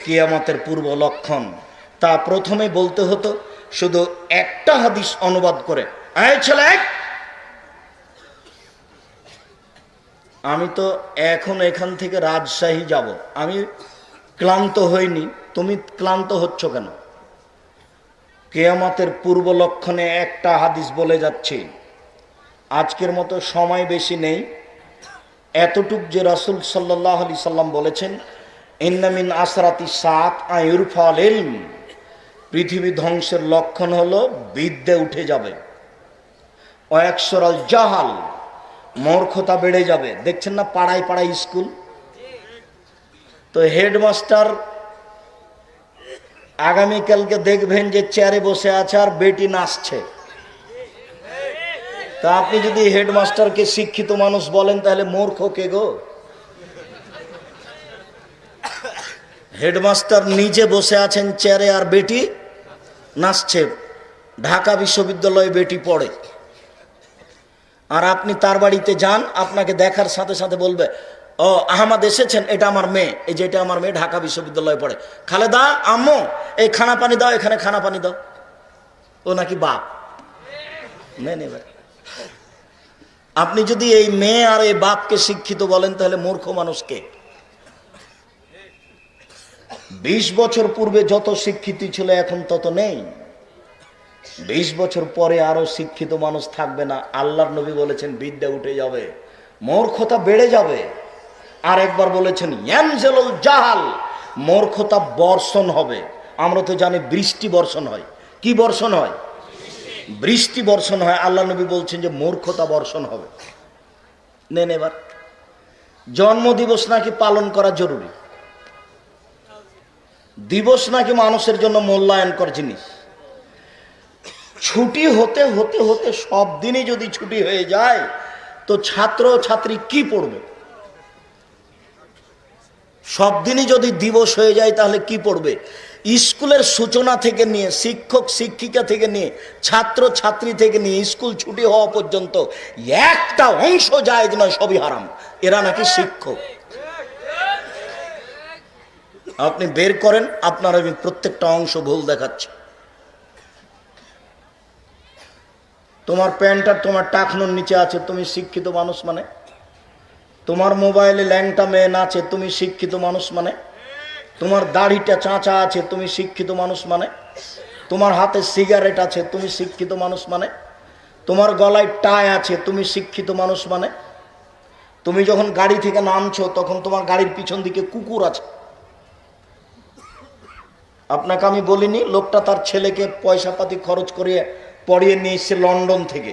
কিয়ামতের পূর্ব লক্ষণ, তা প্রথমে বলতে হতো শুধু একটা হাদিস অনুবাদ করে, এই ছেলে, আমি তো এখন এখান থেকে রাজশাহী যাব, আমি ক্লান্ত হইনি, তুমি ক্লান্ত হচ্ছ কেন? কিয়ামতের পূর্ব লক্ষণে একটা হাদিস বলে যাচ্ছে। আজকের মতো সময় বেশি নেই, এতটুক যে রাসূল সাল্লাল্লাহু আলাইহি সাল্লাম বলেছেন, ইন্না মিন আসরাতি সাআত আয়ুরফাল ইলম, পৃথিবী ধ্বংসের লক্ষণ হলো বিদ্যে উঠে যাবে, ওয়াকসরাল জাহাল, মূর্খতা বেড়ে যাবে। দেখছেন না পাড়ায় পাড়ায় স্কুল, তো হেডমাস্টার আগামীকালকে দেখবেন যে চেয়ারে বসে আছে আর বেটি নাচছে। তা আপনি যদি হেডমাস্টারকে শিক্ষিত মানুষ বলেন তাহলে মূর্খ কে গো? হেডমাস্টার নিজে বসে আছেন চেয়ারে আর বেটি নাচছে। ঢাকা বিশ্ববিদ্যালয়ে বেটি পড়ে, আর আপনি তার বাড়িতে যান, আপনাকে দেখার সাথে সাথে বলবে, ও আহমদ এসেছেন, এটা আমার মেয়ে, এই যে এটা আমার মেয়ে, ঢাকা বিশ্ববিদ্যালয়ে পড়ে। খালেদা, আম্মু এই খানা পানি দাও, এখানে খানা পানি দাও। ও নাকি বাপ? নেই ভাই, আপনি যদি এই মেয়ে আর এই বাপকে শিক্ষিত বলেন তাহলে মূর্খ মানুষকে। 20 বছর পূর্বে যত শিক্ষিত ছিল এখন তত নেই। 20 বছর পরে আরো শিক্ষিত মানুষ থাকবে না। আল্লাহর নবী বলেছেন বিদ্যা উঠে যাবে, মূর্খতা বেড়ে যাবে। আর একবার বলেছেন ইয়ানজিলুল জাহাল, মূর্খতা বর্ষণ হবে। আমরা তো জানি বৃষ্টি বর্ষণ হয়। কি বর্ষণ হয়? বৃষ্টি বর্ষণ হয়। আল্লাহ নবী বলছেন যে মূর্খতা বর্ষণ হবে। নেন এবার, জন্মদিবস নাকি পালন করা জরুরি, দিবস নাকি মানুষের জন্য মূল্যায়নকর জিনিস। ছুটি হতে হতে হতে সব দিনই যদি ছুটি হয়ে যায় তো ছাত্র ছাত্রী কি পড়বে? সব দিনই যদি দিবস হয়ে যায় তাহলে কি পড়বে? স্কুলের সূচনা থেকে নিয়ে, শিক্ষক শিক্ষিকা থেকে নিয়ে, ছাত্র ছাত্রী থেকে নিয়ে স্কুল ছুটি হওয়া পর্যন্ত একটা অংশ জায়েজ নয়, সবই হারাম। এরা নাকি শিক্ষক। আপনি বের করেন, আপনার আমি প্রত্যেকটা অংশ ভুল দেখাচ্ছি। তোমার প্যান্ট আর তোমার টাকনুর নিচে আছে, তুমি শিক্ষিত মানুষ মানে? তোমার মোবাইলে ল্যাংটা মেয়ে নাচে, তুমি শিক্ষিত মানুষ মানে? তোমার দাড়িটা চাঁচা আছে, তুমি শিক্ষিত মানুষ মানে? তোমার হাতে সিগারেট আছে, তুমি শিক্ষিত মানুষ মানে? তোমার গলায় টাই আছে, তুমি শিক্ষিত মানুষ মানে? তুমি যখন গাড়ি থেকে নামছো তখন তোমার গাড়ির পিছন দিকে কুকুর আছে। আপনাকে আমি বলিনি লোকটা তার ছেলেকে পয়সা পাতি খরচ করে পড়িয়ে নিয়ে এসছে লন্ডন থেকে,